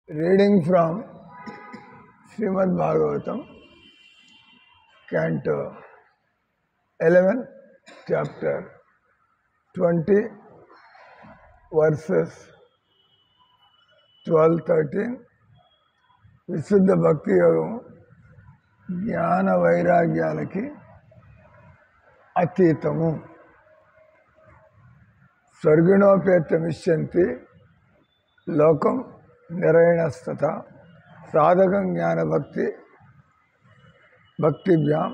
Reading from Srimad Bhagavatam, Canto 11, Chapter 20, verses 12-13. విశుద్ధ భక్తి యోగం జ్ఞాన వైరాగ్యాలకి అతీతము. స్వర్గుణోపేతమిష్యంతి లోకం నిరైణస్తత సాధకం భక్తిభ్యాం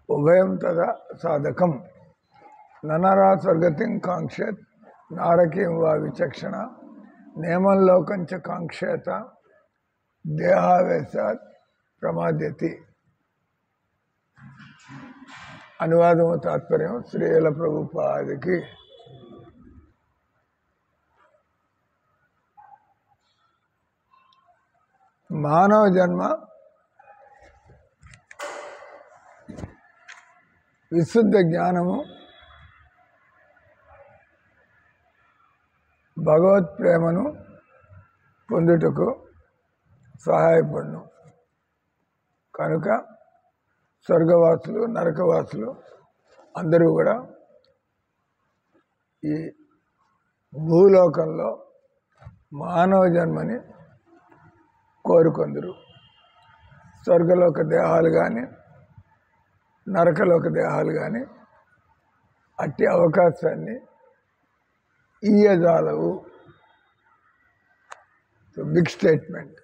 ఉభయం తదా సాధకం. ననరా స్వర్గతిం కాంక్షేత్ నారకీం వా విచక్షణ నేమల్లోకంచ కాంక్షేత దేహావేశాత్ ప్రమాద్యతి. అనువాదము తాత్పర్యం శ్రీల ప్రభుపాదికి. మానవ జన్మ విశుద్ధ జ్ఞానము, భగవత్ ప్రేమను పొందుటకు సహాయపడును. కనుక స్వర్గవాసులు నరకవాసులు అందరూ కూడా ఈ భూలోకంలో మానవ జన్మని కోరుకొందరు. స్వర్గలోక దేహాలు కానీ నరకలోక దేహాలు కానీ అట్టి అవకాశాన్ని ఇయ్యజాలవు. Big statement.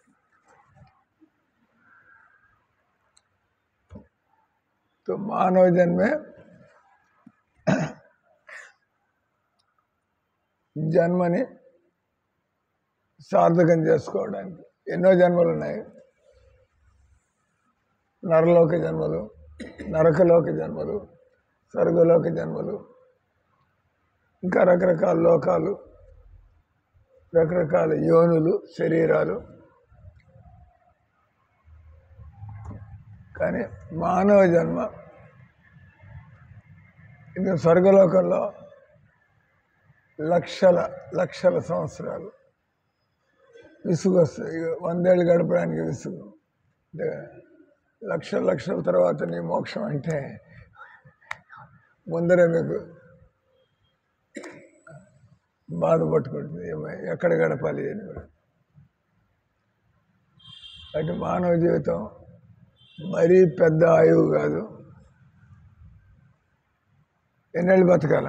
तो मानव जन्मे జన్మని సార్థకం చేసుకోవడానికి ఎన్నో జన్మలు ఉన్నాయి. నరలోక జన్మలు, నరకలోక జన్మలు, స్వర్గలోక జన్మలు, ఇంకా రకరకాల లోకాలు, రకరకాల యోనులు, శరీరాలు. కానీ మానవ జన్మ ఇది స్వర్గలోకంలో లక్షల లక్షల సంవత్సరాలు విసుగు వస్తుంది. 100 ఏళ్ళు గడపడానికి విసుగు. అంటే లక్షల లక్షల తర్వాత నీ మోక్షం అంటే ముందరే మీకు బాధపట్టుకుంటుంది, ఎక్కడ గడపాలి అని కూడా. అంటే మానవ జీవితం మరీ పెద్ద ఆయువు కాదు. ఎన్నేళ్ళు బతకాల?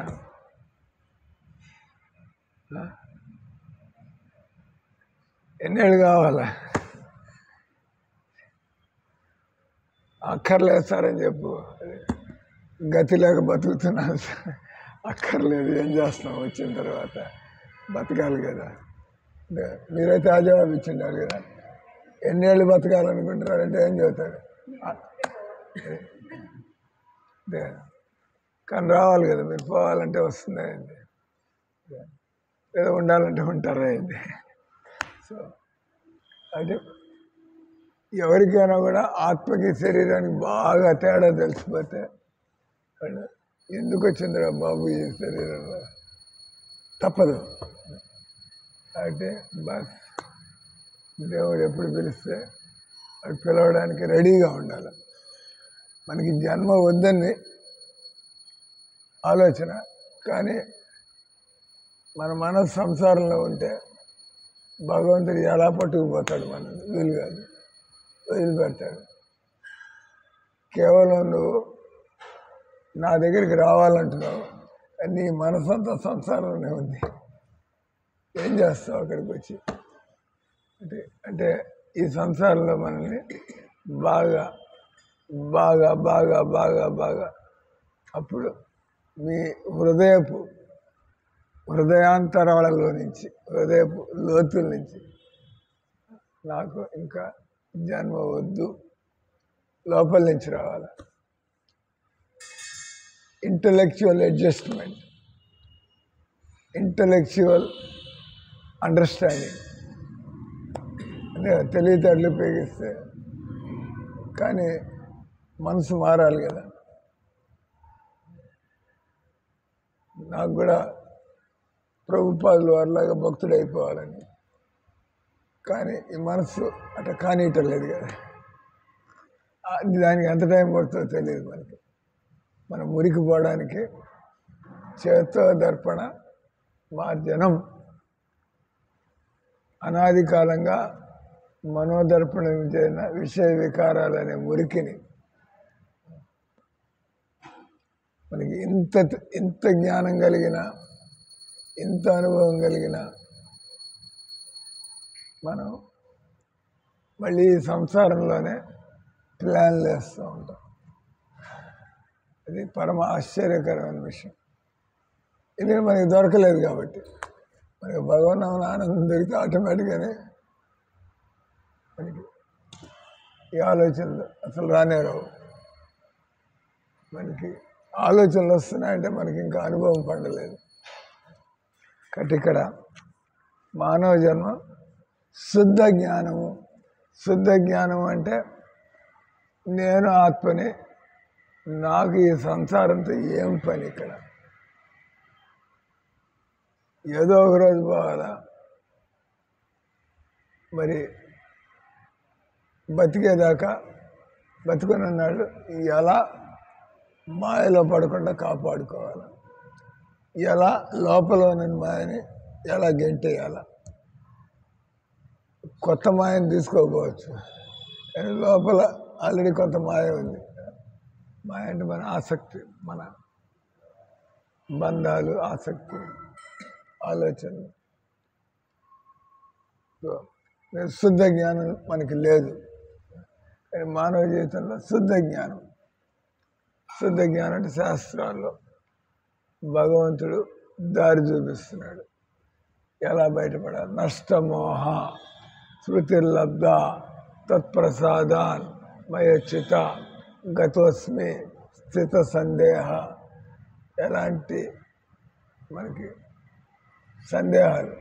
ఎన్నేళ్ళు కావాలా? అక్కర్లేదు సార్ అని చెప్పు. గతి లేక బతుకుతున్నాను సార్. అక్కర్లేదు, ఏం చేస్తాం, వచ్చిన తర్వాత బతకాలి కదా. మీరైతే ఆ జవాబు ఇచ్చిండారు కదా. ఎన్నేళ్ళు బతకాలనుకుంటున్నారంటే ఏం చెబుతారు? కానీ రావాలి కదా, మీరు పోవాలంటే వస్తుంది అయింది, ఏదో ఉండాలంటే ఉంటారా అయింది. సో అంటే ఎవరికైనా కూడా ఆత్మకి శరీరానికి బాగా తేడా తెలిసిపోతే ఎందుకు వచ్చిందిరా బాబు ఈ శరీరంలో, తప్పదు. అంటే బస్ దేవుడు ఎప్పుడు పిలిస్తే అది పిలవడానికి రెడీగా ఉండాలి. మనకి జన్మ వద్దని ఆలోచన, కానీ మన మనసు సంసారంలో ఉంటే భగవంతుడు ఎలా పట్టుకుపోతాడు, మనం వీలు కాదు, వదిలిపెడతాడు. కేవలం నువ్వు నా దగ్గరికి రావాలంటున్నావు, నీ మనసంతా సంసారంలోనే ఉంది. ఏం చేస్తావు అక్కడికి వచ్చి? అంటే ఈ సంసారంలో మనల్ని బాగా బాగా బాగా బాగా బాగా అప్పుడు మీ హృదయాంతరాలలో నుంచి, హృదయపు లోతుల నుంచి నాకు ఇంకా జన్మ వద్దు, లోపల నుంచి రావాలి. Intellectual adjustment, intellectual understanding. అంటే తెలివితేటలు ఉపయోగిస్తే కానీ మనసు మారాలి కదా. నాకు కూడా ప్రభుపాదులు వారిలాగా భక్తుడైపోవాలని, కానీ ఈ మనసు అట్లా కానియటం లేదు కదా. దానికి ఎంత టైం పడుతుందో తెలియదు మనకి. మనం మురికి పోవడానికి చేతో దర్పణ మార్జనం, అనాది కాలంగా మనోదర్పణం చేసిన విషయ వికారాలనే మురికిని మనకి ఇంత జ్ఞానం కలిగిన, ఇంత అనుభవం కలిగిన మనం మళ్ళీ సంసారంలోనే ప్లాన్లు వేస్తూ ఉంటాం. అది పరమ ఆశ్చర్యకరమైన విషయం. ఇది మనకి దొరకలేదు కాబట్టి, మనకి భగవన్నామన ఆనందం దొరికితే ఆటోమేటిక్గానే మనకి ఈ ఆలోచనలు అసలు రానే రావు. మనకి ఆలోచనలు వస్తున్నాయంటే మనకి ఇంకా అనుభవం పండలేదు. కాబట్టి ఇక్కడ మానవ జన్మ శుద్ధ జ్ఞానము. శుద్ధ జ్ఞానం అంటే నేను ఆత్మని, నాకు ఈ సంసారంతో ఏం పని, ఇక్కడ ఏదో ఒక రోజు పోవాలా, మరి బతికేదాకా బతుకునున్నాడు ఎలా మాయలో పడకుండా కాపాడుకోవాలి, ఎలా లోపల ఉన్న మాయని ఎలా గెంటేయాల. కొత్త మాయని తీసుకోకపోవచ్చు, కానీ లోపల ఆల్రెడీ కొంత మాయ ఉంది. మాయ అంటే మన ఆసక్తి, మన బంధాలు, ఆసక్తి, ఆలోచనలు. శుద్ధ జ్ఞానం మనకి లేదు. కానీ మానవ జీవితంలో శుద్ధ జ్ఞానం అంటే శాస్త్రాల్లో భగవంతుడు దారి చూపిస్తున్నాడు, ఎలా బయటపడాలి. నష్టమోహ స్మృతిర్లబ్ధ తత్ప్రసాదాన్ మయచ్యుత గతోస్మి స్థిత సందేహ. ఎలాంటి మనకి సందేహాలు,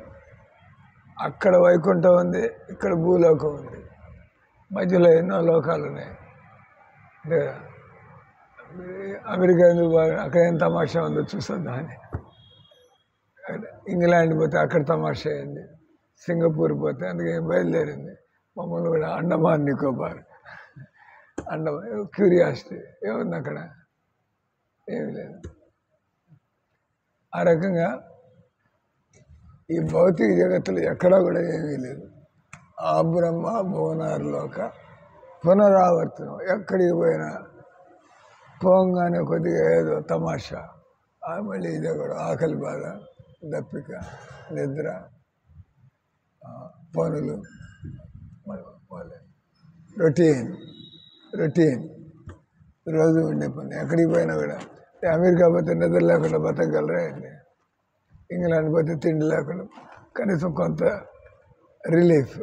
అక్కడ వైకుంఠం ఉంది, ఇక్కడ భూలోకం ఉంది, మధ్యలో ఎన్నో లోకాలు ఉన్నాయి. అంటే అమెరికా ఎందుకు బాగా, అక్కడ ఏం తమాషా ఉందో చూసొద్దాం అని. ఇంగ్లాండ్ పోతే అక్కడ తమాషా అయింది, సింగపూర్ పోతే అందుకే బయలుదేరింది. మమ్మల్ని కూడా అండమాన్ నికోబార్, అండమాన్ క్యూరియాసిటీ ఏముంది అక్కడ, ఏమి లేదు. ఆ రకంగా ఈ భౌతిక జగత్తులు ఎక్కడా కూడా ఏమీ లేదు. ఆ బ్రహ్మ భువనార్లోక పునరావర్తనం. ఎక్కడికి పోయినా పోగానే కొద్దిగా ఏదో తమాషా, మళ్ళీ ఇదే కూడా ఆకలి బాధ, దప్పిక, నిద్ర, పనులు, రొటీన్ రోజు ఉండే పని. ఎక్కడికి పోయినా కూడా అమెరికా పోతే నిద్ర లేకుండా బతకగలరా అండి, ఇంగ్లాండ్ పోతే తిండి లేకుండా కనీసం కొంత రిలీఫ్.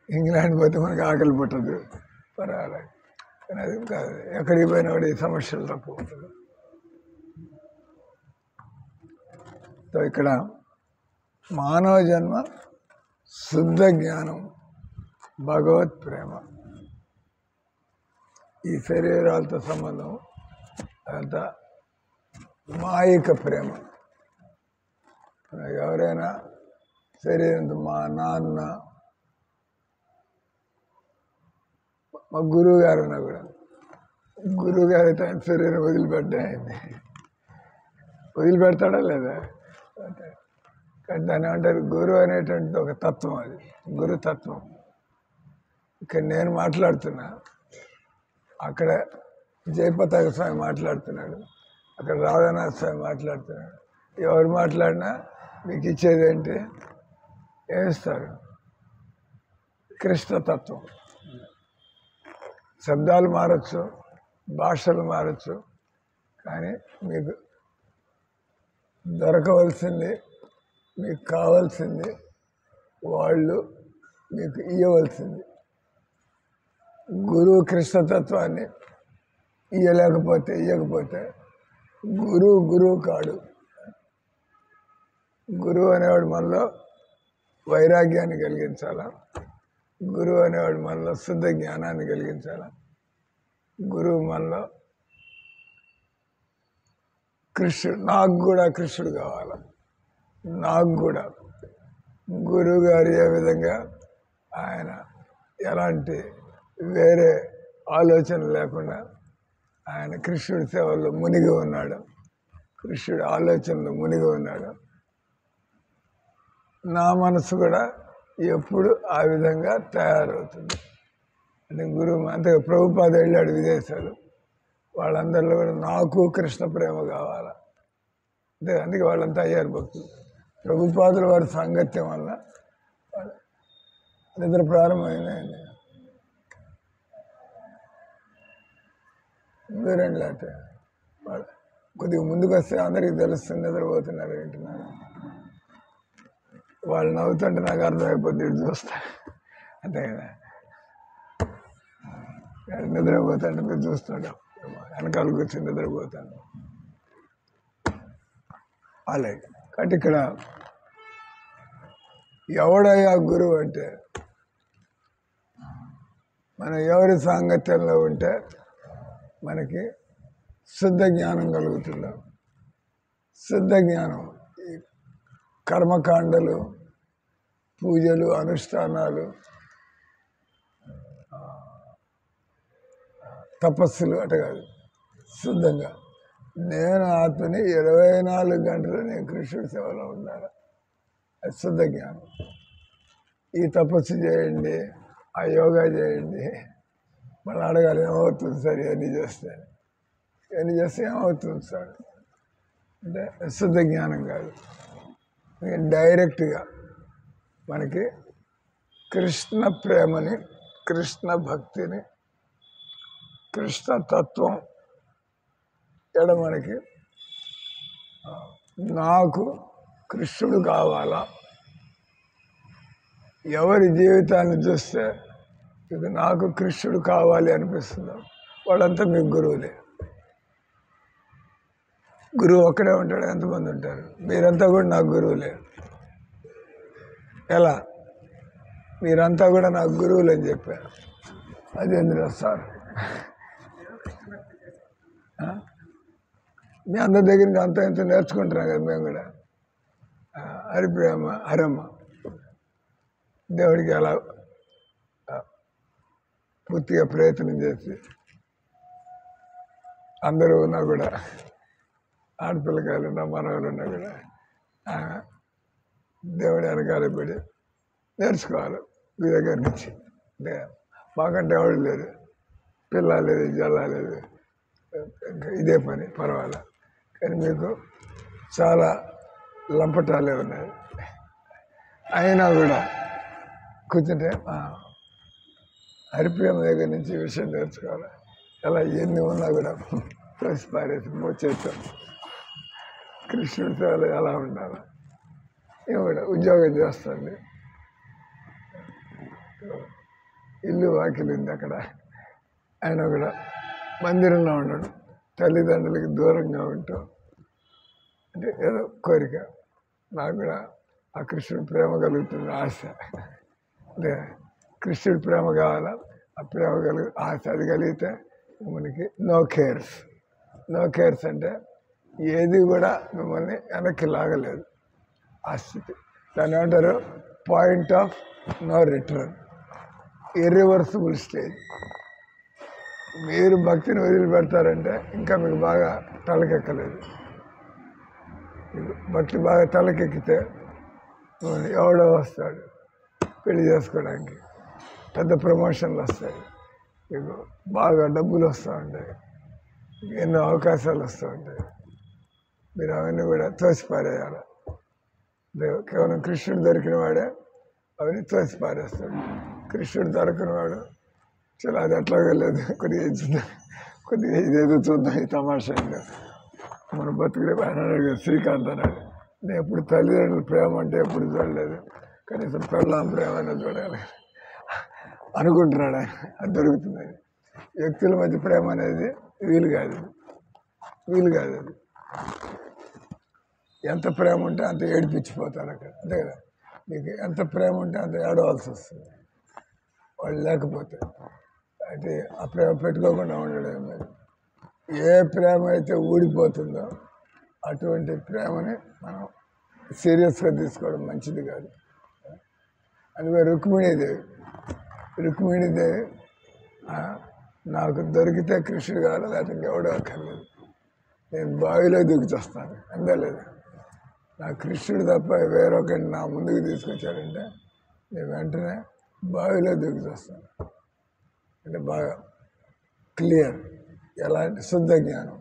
ఇంగ్లాండ్ పోతే మనకి ఆకలి పుట్టదు, పర్వాలేదు. కానీ అది కాదు, ఎక్కడికి పోయినా కూడా ఈ సమస్యలు తక్కువ ఉంటుంది. సో ఇక్కడ మానవ జన్మ శుద్ధ జ్ఞానం, భగవత్ ప్రేమ. ఈ శరీరాలతో సంబంధం అదంతా మాయిక ప్రేమ. ఎవరైనా శరీరంతో, మా నాన్న, మా గురువు గారు అన్నా కూడా, గురువు గారు అయితే ఆయన శరీరం వదిలిపెడతాడా లేదా? కానీ దాన్ని అంటారు గురువు అనేటువంటి ఒక తత్వం, అది గురుతత్వం. ఇక్కడ నేను మాట్లాడుతున్నా, అక్కడ జయపతాక స్వామి మాట్లాడుతున్నాడు, అక్కడ రాధానాథ స్వామి మాట్లాడుతున్నాడు. ఎవరు మాట్లాడినా మీకు ఇచ్చేది ఏంటి? ఏమిస్తారు? కృష్ణతత్వం. శబ్దాలు మారచ్చు, భాషలు మారచ్చు, కానీ మీకు దొరకవలసింది, మీకు కావాల్సింది వాళ్ళు మీకు ఇవ్వవలసింది. గురువు కృష్ణతత్వాన్ని ఇవ్వకపోతే గురువు కాడు. గురువు అనేవాడు మనలో వైరాగ్యాన్ని కలిగించాలా, గురువు అనేవాడు మనలో శుద్ధ జ్ఞానాన్ని కలిగించాలా, గురువు మనలో నాకు కూడా కృష్ణుడు కావాలా. నాకు కూడా గురువు గారు ఏ విధంగా ఆయన ఎలాంటి వేరే ఆలోచన లేకుండా ఆయన కృష్ణుడి సేవల్లో మునిగి ఉన్నాడు, కృష్ణుడి ఆలోచనలో మునిగి ఉన్నాడు. నా మనసు కూడా ఎప్పుడు ఆ విధంగా తయారవుతుంది. అంటే గురువు అంతే. ప్రభుపాద వెళ్ళాడు విదేశాలు, వాళ్ళందరిలో కూడా నాకు కృష్ణ ప్రేమ కావాలా, అంతే. అందుకే వాళ్ళంతా అయ్యారు భక్తులు. ప్రభుపాదుల వారి సాంగత్యం వల్ల నిద్ర ప్రారంభమైనాయండి. మీరండి, లేకపోతే వాళ్ళు కొద్దిగా ముందుకు వస్తే అందరికీ తెలుస్తుంది నిద్రపోతున్నారు వింటున్నారు. వాళ్ళు నవ్వుతుంటే నాకు అర్థమైపోద్ది, ఇటు చూస్తా, అంతే కదా. నిద్రపోతుంటే మీరు చూస్తుంటాం, వెనకాల కూర్చొని నిద్రపోతాను అలాగే. కాబట్టి ఇక్కడ ఎవడయ్యా గురువు అంటే, మనం ఎవరి సాంగత్యంలో ఉంటే మనకి శుద్ధ జ్ఞానం కలుగుతుందా. శుద్ధ జ్ఞానం ఈ కర్మకాండలు, పూజలు, అనుష్ఠానాలు, తపస్సులు అట కాదు. శుద్ధంగా నేను ఆత్మని 24 గంటలు నేను కృష్ణుడి సేవలో ఉండాలి. అది శుద్ధ జ్ఞానం. ఈ తపస్సు చేయండి, ఆ యోగా చేయండి, మళ్ళీ అడగాలి ఏమవుతుంది సార్ ఇవన్నీ చేస్తే, ఇవన్నీ చేస్తే ఏమవుతుంది సార్ అంటే శుద్ధ జ్ఞానం కాదు. డైరెక్ట్గా మనకి కృష్ణ ప్రేమని, కృష్ణ భక్తిని, కృష్ణ తత్వం ఎడ మనకి నాకు కృష్ణుడు కావాలా. ఎవరి జీవితాన్ని చూస్తే ఇది నాకు కృష్ణుడు కావాలి అనిపిస్తుందో వాళ్ళంతా మీకు గురువులే. గురువు ఒక్కడే ఉంటాడు, ఎంతమంది ఉంటారు? మీరంతా కూడా నాకు గురువులే. ఎలా? మీరంతా కూడా నాకు గురువులు అని చెప్పారు. అదేంద్ర సార్, మీ అందరి దగ్గర నుంచి అంత ఇంత నేర్చుకుంటున్నాం కదా మేము కూడా. హరిప్రేమ, హరమ్మ, దేవుడికి అలా పూర్తిగా ప్రయత్నం చేసి అందరూ ఉన్నా కూడా, ఆడపిల్లకాయలు ఉన్నా, మనవాళ్ళు ఉన్నా కూడా దేవుడి వెనకాల పడి నేర్చుకోవాలి మీ దగ్గర నుంచి. అంటే మాకంటే ఎవడు లేదు, పిల్ల లేదు, జల్లా లేదు, ఇదే పని పర్వాలే. కానీ మీకు చాలా లంపటాలే ఉన్నాయి. అయినా కూడా కూర్చుంటే హరిప్రేమ దగ్గర నుంచి విషయం నేర్చుకోవాలి. ఎలా ఎన్ని ఉన్నా కూడా తోసి పారేసి చేస్తాం. కృష్ణుడి సేవలో ఎలా ఉండాలి. ఏమి కూడా ఉద్యోగం చేస్తుంది, ఇల్లు వాకిలి ఉంది అక్కడ. ఆయన కూడా మందిరంలో ఉండడు, తల్లిదండ్రులకి దూరంగా ఉంటాం. అంటే ఏదో కోరిక, నాకు కూడా ఆ కృష్ణుడి ప్రేమ కలుగుతుంది ఆశ. అంటే కృష్ణుడి ప్రేమ కావాలా, ఆ ప్రేమ ఆశ అది కలిగితే మనకి నో కేర్స్. నో కేర్స్ అంటే ఏది కూడా మిమ్మల్ని వెనక్కి లాగలేదు. ఆ స్థితి దాన్ని ఏమంటారు? Point of no return, irreversible stage. మీరు భక్తిని వదిలిపెడతారంటే ఇంకా మీకు బాగా తలకెక్కలేదు. భక్తి బాగా తలకెక్కితే ఎవడో వస్తాడు పెళ్లి చేసుకోవడానికి, పెద్ద ప్రమోషన్లు వస్తాయి, మీకు బాగా డబ్బులు వస్తూ ఉంటాయి, ఎన్నో అవకాశాలు వస్తూ ఉంటాయి. మీరు అవన్నీ కూడా తోసిపారేయాలి. కేవలం కృష్ణుడు దొరికిన వాడే అవన్నీ తోసిపారేస్తాడు. కృష్ణుడు దొరకని వాడు చాలా అది ఎట్లా వెళ్ళలేదు, కొద్దిగా ఇదేదో చూద్దాం ఈ తమాషా. మన బతుకులే అన్నాడు శ్రీకాంత్ అన్నాడు, నేను ఎప్పుడు తల్లిదండ్రుల ప్రేమ అంటే ఎప్పుడు చూడలేదు, కనీసం పెళ్ళాం ప్రేమ అనేది చూడాలి అనుకుంటున్నాడు ఆయన. అది దొరుకుతుంది. వ్యక్తుల మధ్య ప్రేమ అనేది వీలు కాదు, వీలు కాదు. అది ఎంత ప్రేమ ఉంటే అంత ఏడిపించిపోతారు అక్కడ, అంతే కదా. మీకు ఎంత ప్రేమ ఉంటే అంత ఏడవలసి వస్తుంది వాళ్ళు లేకపోతే. అయితే ఆ ప్రేమ పెట్టుకోకుండా ఉండడం మరి. ఏ ప్రేమ అయితే ఊడిపోతుందో అటువంటి ప్రేమని మనం సీరియస్గా తీసుకోవడం మంచిది కాదు. అందుకే రుక్మిణీదేవి నాకు దొరికితే కృష్ణుడు కావాలి, లేకపోతే ఇంకెవడో అక్కర్లేదు, నేను బావిలో దూకిచొస్తాను అందలేదు. నా కృష్ణుడు తప్ప వేరొకటి నా ముందుకు తీసుకొచ్చారంటే నేను వెంటనే బావిలో దూకిచొస్తాను. అంటే బాగా క్లియర్, ఎలాంటి శుద్ధ జ్ఞానం.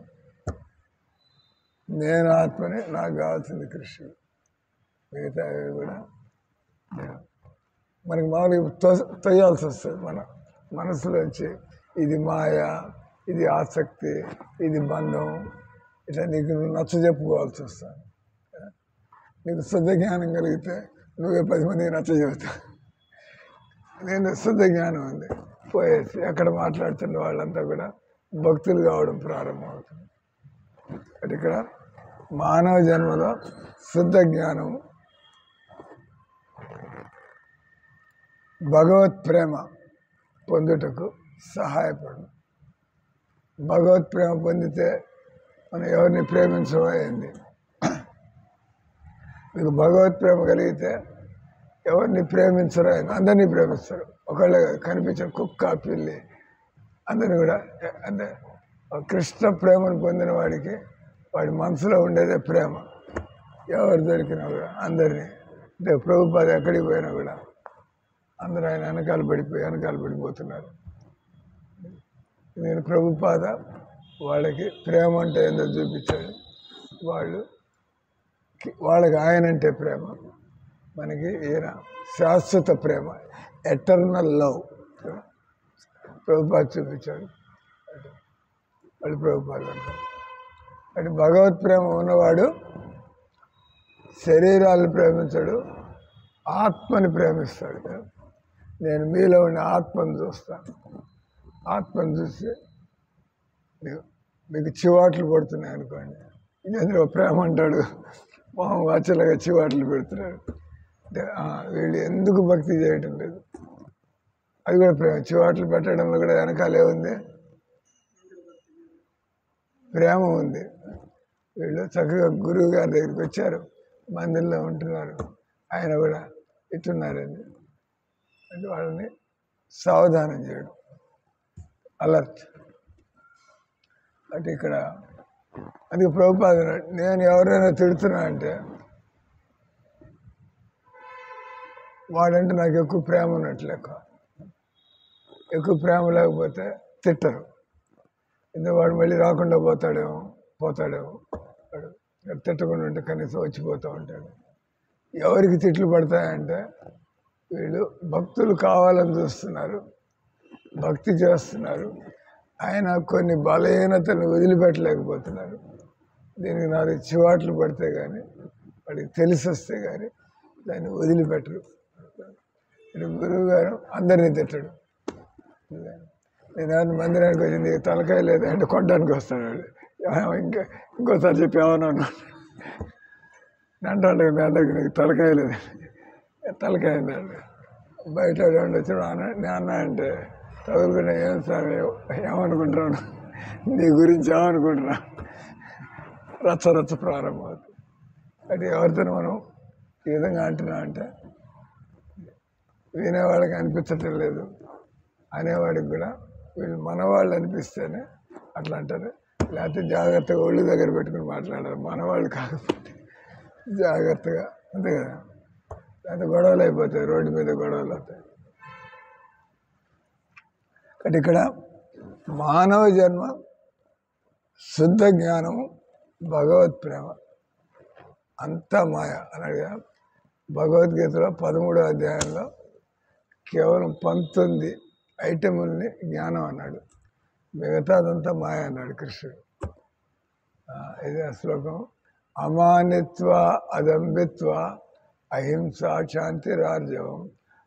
నేను ఆత్మని, నాకు కావాల్సింది కృష్ణుడు, మిగతా కూడా మనకి మామూలుగా తొయ్యాల్సి వస్తుంది మన మనసులోంచి. ఇది మాయ, ఇది ఆసక్తి, ఇది బంధం, ఇట్లా నీకు నచ్చ చెప్పుకోవాల్సి వస్తుంది. నీకు శుద్ధ జ్ఞానం కలిగితే నువ్వే 10 మందికి నచ్చ చెబుతావు. నేను శుద్ధ జ్ఞానం ఉంది పోయేసి అక్కడ మాట్లాడుతున్న వాళ్ళంతా కూడా భక్తులు కావడం ప్రారంభమవుతుంది. అంటే ఇక్కడ మానవ జన్మలో శుద్ధ జ్ఞానం, భగవత్ ప్రేమ పొందుటకు సహాయపడు. భగవత్ ప్రేమ పొందితే మనం ఎవరిని ప్రేమించబోయింది. మీకు భగవత్ ప్రేమ కలిగితే ఎవరిని ప్రేమించరు, అందరినీ ప్రేమిస్తారు. ఒకళ్ళే కనిపించిన కుక్క, పిల్లి అందరినీ కూడా. అంటే కృష్ణ ప్రేమను పొందిన వాడికి వాడి మనసులో ఉండేదే ప్రేమ. ఎవరు దొరికినా కూడా అందరినీ, అంటే ప్రభుపాద ఎక్కడికి పోయినా కూడా అందరూ ఆయన వెనకాల పడిపోతున్నారు. నేను ప్రభుపాద వాళ్ళకి ప్రేమ అంటే ఏందో చూపించాడు. వాళ్ళకి ఆయన అంటే ప్రేమ, మనకి ఈయన శాశ్వత ప్రేమ, ఎటర్నల్ లవ్ ప్రభుపాద చూపించాడు. వాళ్ళు ప్రభుపాద అంటారు. అంటే భగవత్ ప్రేమ ఉన్నవాడు శరీరాలను ప్రేమించడు, ఆత్మని ప్రేమిస్తాడు. నేను మీలో ఉన్న ఆత్మను చూస్తాను. ఆత్మను చూసి మీకు చివాట్లు పడుతున్నాయి అనుకోండి, ఇందులో ప్రేమ అంటాడు, మొహం వాచలాగా చివాట్లు పెడుతున్నాడు. అంటే వీళ్ళు ఎందుకు భక్తి చేయటం లేదు, అది కూడా ప్రేమ. చివాట్లు పెట్టడంలో కూడా వెనకాలే ఉంది, ప్రేమ ఉంది. వీళ్ళు చక్కగా గురువు గారి దగ్గరికి వచ్చారు, మందిరంలో ఉంటున్నారు, ఆయన కూడా ఇట్టున్నారని అంటే వాళ్ళని సావధానం చేయడం, అలర్ట్. అంటే ఇక్కడ అది ప్రభుపాద, నేను ఎవరైనా తిడుతున్నా అంటే వాడంటే నాకు ఎక్కువ ప్రేమ ఉన్నట్లు లెక్క. ఎక్కువ ప్రేమ లేకపోతే తిట్టరు, ఎందుకంటే వాడు మళ్ళీ రాకుండా పోతాడేమో వాడు తిట్టకుండా ఉంటే కనీసం వచ్చిపోతూ ఉంటాడు. ఎవరికి తిట్లు పడతాయంటే వీళ్ళు భక్తులు కావాలని చూస్తున్నారు, భక్తి చేస్తున్నారు, ఆయన కొన్ని బలహీనతలను వదిలిపెట్టలేకపోతున్నారు. దీనికి 4 చివాట్లు పడితే కానీ, వాడికి తెలిసి వస్తే కానీ దాన్ని వదిలిపెట్టరు. గురువు గారు అందరినీ తిట్టడు. నేను మందిరానికి వచ్చి నీకు తలకాయ లేదా అంటే కొట్టడానికి వస్తాడు వాడు. ఇంకోసారి చెప్పి ఏమన్నా అంటాడు, మీ అందరికి నీకు తలకాయ లేదు, తలకాయ అండి. బయట వచ్చాడు అన్న అంటే తగులుకున్నా, ఏం సార్ ఏమనుకుంటున్నాను, నీ గురించి ఏమనుకుంటున్నా, రచ్చ ప్రారంభమవుతుంది. అంటే ఎవరితో మనం ఈ విధంగా అంటున్నా అంటే వినేవాళ్ళకి అనిపించటం లేదు, అనేవాడికి కూడా వీళ్ళు మనవాళ్ళు అనిపిస్తేనే అట్లా అంటారు. లేకపోతే జాగ్రత్తగా ఒళ్ళు దగ్గర పెట్టుకుని మాట్లాడారు, మనవాళ్ళు కాకపోతే జాగ్రత్తగా, అంతే కదా. లేకపోతే గొడవలు అయిపోతాయి, రోడ్డు మీద గొడవలు అవుతాయి. కాబట్టి ఇక్కడ మానవ జన్మ, శుద్ధ జ్ఞానము, భగవత్ ప్రేమ, అంతా మాయ అనగా భగవద్గీతలో 13వ అధ్యాయంలో కేవలం 19 ఐటముల్ని జ్ఞానం అన్నాడు, మిగతాదంతా మాయ అన్నాడు కృష్ణుడు. ఇదే శ్లోకం. అమానిత్వ అదంబిత్వ అహింస శాంతిరార్జవం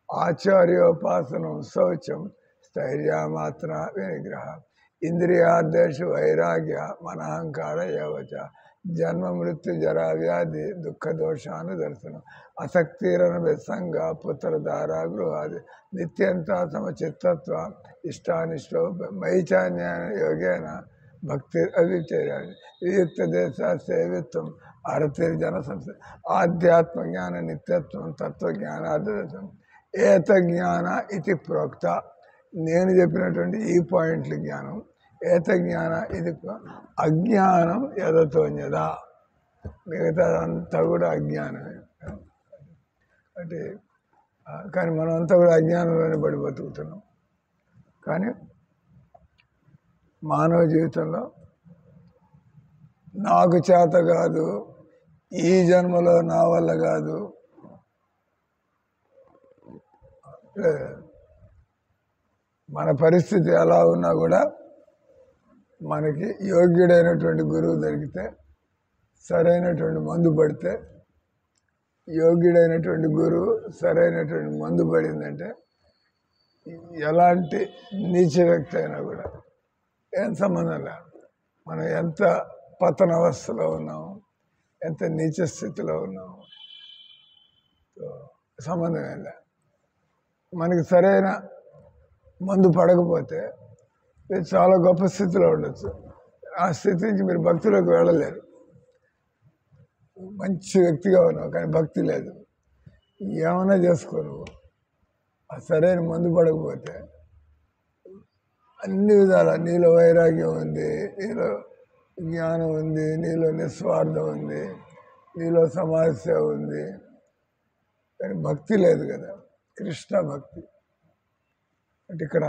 ఆచార్యోపాసనం శౌచం స్థైర్యమాత్ర వినిగ్రహ ఇంద్రియార్థేషు వైరాగ్య మనహంకార ఏవచ జన్మ మృత్యు జరా వ్యాధి దుఃఖ దోషాను దర్శనం అసక్తిరన విసంగ పుత్రధార గృహాది నిత్యంత సమచిత్తత్వ ఇష్టానిష్టో మైచాన్య యోగేన భక్తి అవిచర్యాన్ని వియుక్త దేశ సేవిత్వం అరతిర్జన సంస్థ ఆధ్యాత్మ జ్ఞాన నిత్యత్వం తత్వజ్ఞానాదర్శనం ఏత జ్ఞాన ఇది ప్రోక్త. నేను చెప్పినటువంటి ఈ పాయింట్లు జ్ఞానం. ఏత జ్ఞాన ఇది అజ్ఞానం యదతోన్యదా. మిగతాదంతా కూడా అజ్ఞానమే. అంటే కానీ మనం అంతా కూడా అజ్ఞానంలోనే పడి బతుకుతున్నాం. కానీ మానవ జీవితంలో నాకు చేత కాదు, ఈ జన్మలో నా వల్ల కాదు, మన పరిస్థితి ఎలా ఉన్నా కూడా మనకి యోగ్యుడైనటువంటి గురువు దొరికితే, సరైనటువంటి మందు పడితే, యోగ్యుడైనటువంటి గురువు సరైనటువంటి మందు పడిందంటే ఎలాంటి నీచ వ్యక్తి అయినా కూడా ఏం సంబంధం లేదు. మనం ఎంత పతన అవస్థలో ఉన్నాము, ఎంత నీచ స్థితిలో ఉన్నాము, సంబంధం ఏం లేదు. మనకి సరైన మందు పడకపోతే మీరు చాలా గొప్ప స్థితిలో ఉండొచ్చు. ఆ స్థితి నుంచి మీరు భక్తిలోకి వెళ్ళలేరు. మంచి వ్యక్తిగా ఉన్నావు కానీ భక్తి లేదు, ఏమైనా చేసుకో. నువ్వు ఆ సరైన మందు పడకపోతే అన్ని విధాల నీలో వైరాగ్యం ఉంది, నీలో జ్ఞానం ఉంది, నీలో నిస్వార్థం ఉంది, నీలో సమాజ ఉంది, కానీ భక్తి లేదు కదా. కృష్ణ భక్తి అంటే ఇక్కడ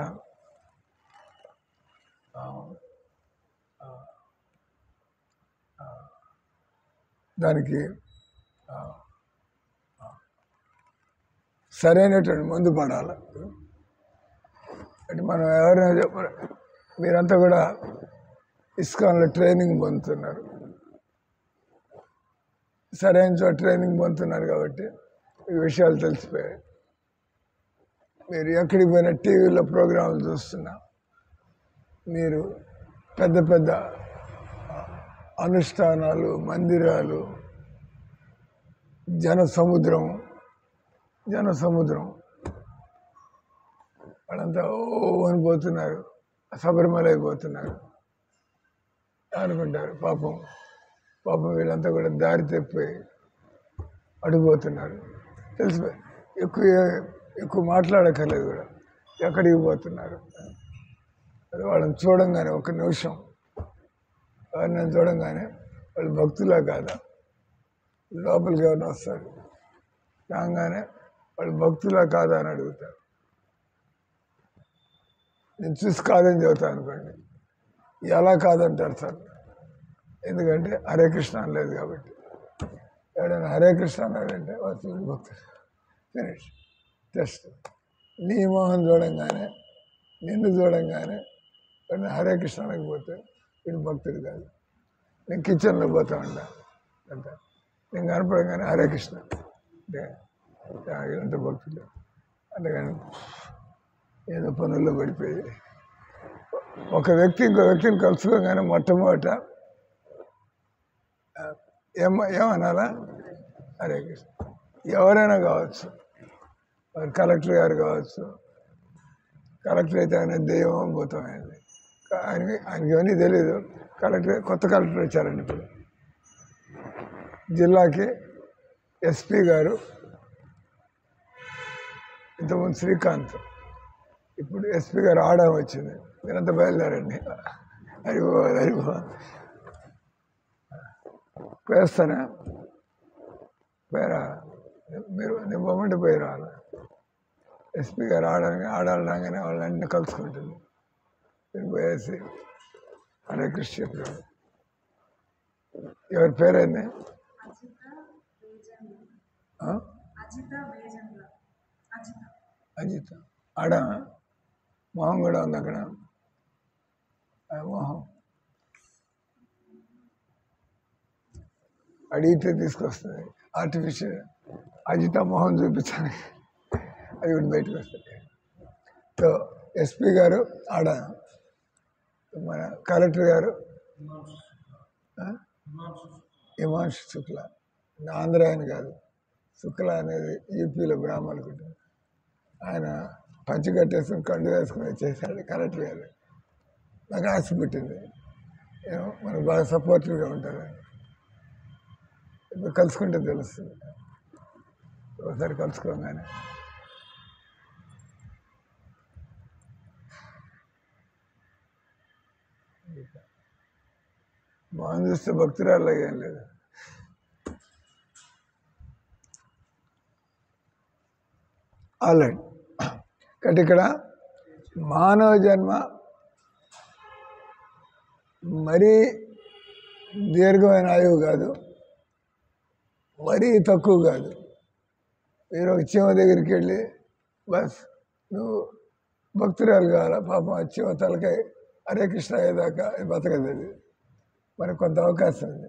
దానికి సరైనటువంటి మందు పడాలి. అంటే మనం ఎవరైనా చెప్పారు, మీరంతా కూడా ఇస్కాన్లో ట్రైనింగ్ పొందుతున్నారు, సరైన చోట ట్రైనింగ్ పొందుతున్నారు కాబట్టి ఈ విషయాలు తెలిసిపోయాయి. మీరు ఎక్కడికి పోయినా టీవీలో ప్రోగ్రాంలు చూస్తున్నా, మీరు పెద్ద పెద్ద అనుష్ఠానాలు, మందిరాలు, జన సముద్రం వాళ్ళంతా అని పోతున్నారు, శబరిమల అయిపోతున్నారు అనుకుంటారు. పాపం వీళ్ళంతా కూడా దారి తప్పిపోయి అడిగిపోతున్నారు. తెలిసిపోయి ఎక్కువ మాట్లాడక్కర్లేదు కూడా, ఎక్కడికి పోతున్నారు. అది వాళ్ళని చూడంగానే ఒక నిమిషం ఎవరినైనా చూడంగానే వాళ్ళు భక్తులా కాదా, లోపలికి ఎవరైనా వస్తారు రాగానే వాళ్ళు భక్తులా కాదా అని అడుగుతారు. నేను చూసి కాదని చెబుతాను అనుకోండి, ఎలా కాదంటారు సార్, ఎందుకంటే హరే కృష్ణ అనలేదు కాబట్టి. ఎవడైనా హరే కృష్ణ అన్నాడంటే వాడు భక్తుడు. ఫినిష్. జస్ట్ నీ మోహన్ చూడంగానే, నిన్ను చూడంగానే వాడిని హరే కృష్ణ అనకపోతే వీడు భక్తుడు కాదు. నేను కిచెన్లో పోతా ఉంటా అంట, నేను కనపడంగానే హరే కృష్ణ అంటే వీళ్ళంతా భక్తులు. అందుకని ఏదో పనుల్లో పడిపోయి ఒక వ్యక్తి ఇంకో వ్యక్తిని కలుసుకోగానే మొట్టమొదట ఏమనాలా, హరే కృష్ణ. ఎవరైనా కావచ్చు, వారు కలెక్టర్ గారు కావచ్చు, కలెక్టర్ అయితే ఆయన దైవం భూతం అయింది, ఆయనకి ఇవన్నీ తెలీదు. కొత్త కలెక్టర్ వచ్చారండి ఇప్పుడు జిల్లాకి. ఎస్పీ గారు ఇంతకుముందు శ్రీకాంత్, ఇప్పుడు ఎస్పీ గారు ఆడా వచ్చింది. మీరంతా బయలుదేరండి. హరిభో పేస్తానా పేరా, మీరు నేను బొమ్మంటే పోయి రావాలి. ఎస్పీ గారు ఆడాలనగానే వాళ్ళంటే కలుసుకుంటుంది. మీరు పోయేసి హరే కృష్ణ చెప్పారు. ఎవరి పేరైంది? అజిత. ఆడ మొహం కూడా ఉంది అక్కడ, మొహం అడిగితే తీసుకొస్తుంది. ఆర్టిఫిషియల్ అజిత మొహం చూపించాలి, అది కూడా బయటకు వస్తుంది. సో ఎస్పీ గారు ఆడ, మన కలెక్టర్ గారు హిమాంశు శుక్ల, ఆంధ్ర ఆయన కాదు, శుక్ల అనేది యూపీలో బ్రాహ్మణులు ఉంటుంది. ఆయన పంచి కట్టేసుకుని కండు వేసుకుని వచ్చేసాడు కలెక్టర్ గారు. నాకు ఆశ పుట్టింది, మనకు బాగా సపోర్టివ్గా ఉంటారు. ఇప్పుడు కలుసుకుంటే తెలుస్తుంది. ఒకసారి కలుసుకోగానే మనం చూస్తే భక్తురాల్లాగా ఏం లేదు. ఆల్రెడీ కాబట్టి ఇక్కడ మానవ జన్మ మరీ దీర్ఘమైన ఆయువు కాదు, మరీ తక్కువ కాదు. మీరు ఒక చీమ దగ్గరికి వెళ్ళి బస్ నువ్వు భక్తురాలు కావాలా, పాపం ఆ చీమ తలకాయ హరే కృష్ణ అయ్యేదాకా బతకదు. అది మనకు కొంత అవకాశం ఉంది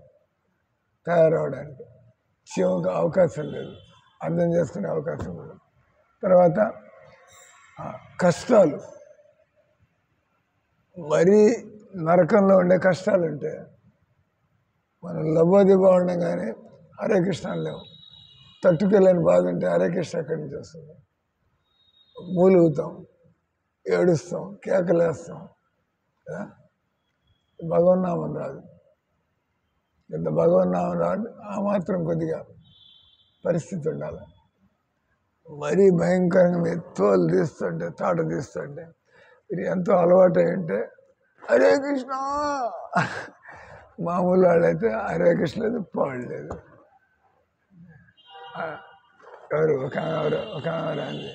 తయారవడానికి. చీమకు అవకాశం లేదు, అర్థం చేసుకునే అవకాశం లేదు. తర్వాత కష్టాలు, మరీ నరకంలో ఉండే కష్టాలు ఉంటాయి. మనం లబ్బోది బాగుండం కానీ హరే కృష్ణ లేవు. తట్టుకెళ్ళని బాధ ఉంటే హరే కృష్ణ ఎక్కడి నుంచి వస్తుంది? మూలుగుతాం, ఏడుస్తాం, కేకలేస్తాం, భగవన్నామం రాదు. ఎంత భగవన్నామం రాదు, ఆ మాత్రం కొద్దిగా పరిస్థితి ఉండాలి. మరీ భయంకరంగా మీరు తోలు తీస్తుంటే, తాట తీస్తుంటే, మీరు ఎంతో అలవాటు అయి ఉంటే హరే కృష్ణ, మామూలు వాళ్ళైతే హరే కృష్ణ లేదు, పాడు లేదు. ఎవరు ఒక అంది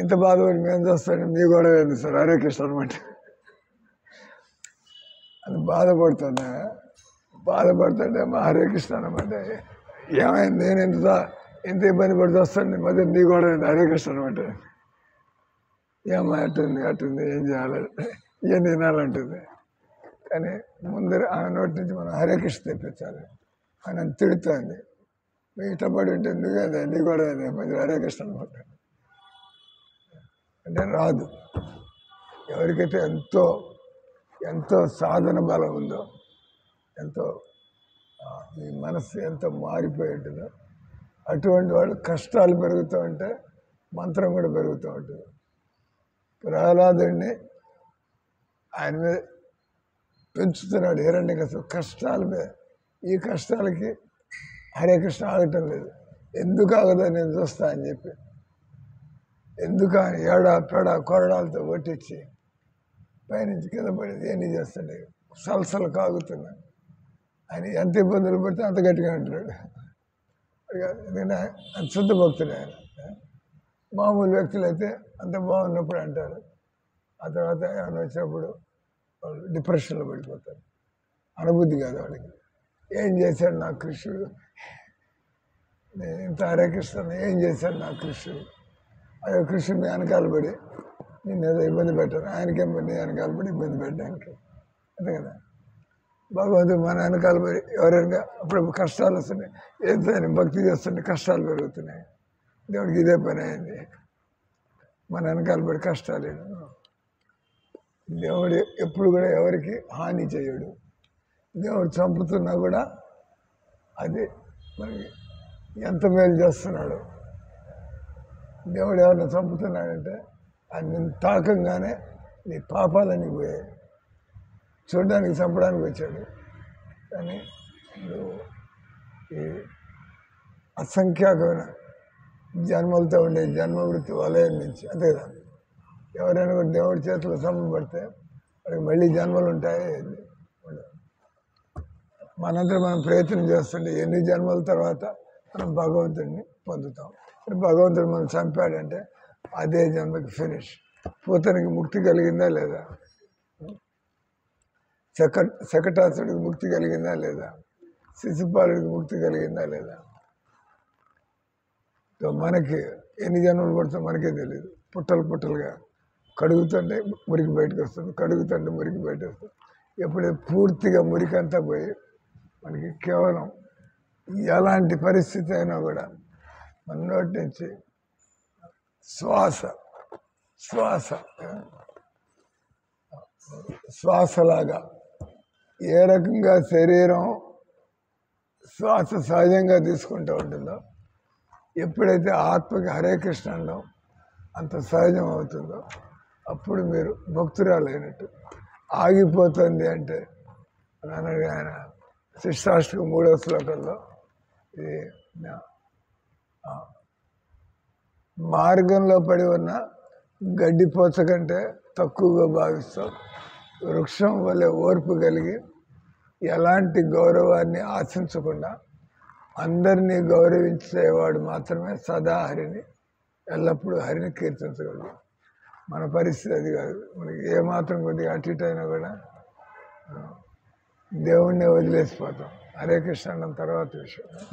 ఇంత బాధపడి మేము చూస్తాను, మీ గొడవ ఏంది సార్ హరే కృష్ణ అనమాట. అది బాధపడుతుంటే మా హరే కృష్ణ అనమాట. ఏమైంది, నేను ఎంత ఇబ్బంది పడుతూ వస్తాను, మధ్య నీ గొడవ ఏంది హరే కృష్ణ అనమాట. ఏమో అట్టుంది ఏం చేయాలి, ఇవన్నీ వినాలంటుంది. కానీ ముందర ఆ నోటి నుంచి మనం హరే కృష్ణ తెప్పించాలి. ఆయన తిడుతుంది, మీ ఇష్టపడి ఉంటే నువ్వేదే నీ గొడవ మధ్య హరే కృష్ణ అనమాట. అంటే రాదు. ఎవరికైతే ఎంతో సాధన బలం ఉందో, ఎంతో మీ మనస్సు ఎంతో మారిపోయి ఉంటుందో అటువంటి వాళ్ళు కష్టాలు పెరుగుతూ ఉంటే మంత్రం కూడా పెరుగుతూ ఉంటుంది. ప్రహ్లాదుడిని ఆయన మీద పెంచుతున్నాడు హిరణ్యకశిపుడు కష్టాల మీద. ఈ కష్టాలకి హరే కృష్ణ ఆగటం లేదు. ఎందుకు ఆగదో నేను చూస్తా అని చెప్పి, ఎందుకు అని ఏడా పెడ కొరడాలతో కొట్టించి పైనుంచి కింద పడేది ఎన్ని చేస్తుండే సలసలు కాగుతున్నా. ఆయన ఎంత ఇబ్బందులు పడితే అంత గట్టిగా అంటున్నాడు. ఎందుకంటే ఆయన శుద్ధ భక్తుడు. ఆయన మామూలు వ్యక్తులు అయితే అంత బాగున్నప్పుడు అంటారు, ఆ తర్వాత ఏమైనా వచ్చినప్పుడు వాళ్ళు డిప్రెషన్లో పడిపోతారు. అనుబుద్ధి కాదు వాళ్ళకి. ఏం చేశాడు నా కృష్ణుడు, నేను ఇంత హరే కృష్ణ ఏం చేశాడు నా కృష్ణుడు. అయ్యో కృష్ణుడిని వెనకాల పడి నేను ఏదో ఇబ్బంది పెట్టాను, ఆయనకేం పడి వెనకాల పడి ఇబ్బంది పెట్టడానికి. అంతే కదా, భగవంతుడు మన వెనకాల పడి ఎవరైనా అప్పుడప్పుడు కష్టాలు వస్తున్నాయి, ఏదో ఆయన భక్తి చేస్తుంటే కష్టాలు పెరుగుతున్నాయి. దేవుడికి ఇదే పని అయింది, మన వెనకాల పడి కష్టాలు. దేవుడు ఎప్పుడు కూడా ఎవరికి హాని చేయడు. దేవుడు చంపుతున్నా కూడా అది మనకి ఎంత మేలు చేస్తున్నాడు. దేవుడు ఎవరిని చంపుతున్నాడంటే ఆయన తాకంగానే నీ పాపాలని పోయాయి. చూడడానికి చంపడానికి వచ్చాడు, కానీ నువ్వు ఈ అసంఖ్యాకమైన జన్మలతో ఉండే జన్మవృత్తి వలయం నుంచి, అంతే కదా, ఎవరైనా కూడా దేవుడి చేతిలో చంపబడితే వాడికి మళ్ళీ జన్మలు ఉంటాయి. మనంతా మనం ప్రయత్నం చేస్తుంటే ఎన్ని జన్మల తర్వాత మనం భగవంతుడిని పొందుతాం. భగవంతుడు మనం చంపాడంటే అదే జన్మకి ఫినిష్. పూతనికి ముక్తి కలిగిందా లేదా, శకటాసుడికి ముక్తి కలిగిందా లేదా, శిశుపాలుడికి ముక్తి కలిగిందా లేదా. మనకి ఎన్ని జన్మలు పడుతుందో మనకే తెలియదు. పుట్టలుగా కడుగుతుంటే మురికి బయటకు వస్తుంది, కడుగుతుంటే మురికి బయటకు వస్తుంది. ఎప్పుడైతే పూర్తిగా మురికంతా పోయి మనకి కేవలం ఎలాంటి పరిస్థితి అయినా కూడా మన నోటి నుంచి శ్వాసలాగా ఏ రకంగా శరీరం శ్వాస సహజంగా తీసుకుంటూ ఉంటుందో, ఎప్పుడైతే ఆత్మకి హరే కృష్ణ అనడం అంత సహజం అవుతుందో అప్పుడు మీరు భక్తురాలైనట్టు. ఆగిపోతుంది అంటే అన్నాడు ఆయన శిష్టాష్టకం 3వ శ్లోకంలో, ఇది మార్గంలో పడి ఉన్న గడ్డి పోచ కంటే తక్కువగా భావిస్తాం, వృక్షం వలె ఓర్పు కలిగి ఎలాంటి గౌరవాన్ని ఆశించకుండా అందరినీ గౌరవించేవాడు మాత్రమే సదా హరిని ఎల్లప్పుడూ హరిని కీర్తించగలడు. మన పరిస్థితి అది కాదు. మనకి ఏమాత్రం కొద్దిగా అటు ఇటు అయినా కూడా దేవుణ్ణి వదిలేసిపోతాం. హరే కృష్ణ అన్న తర్వాత విషయం.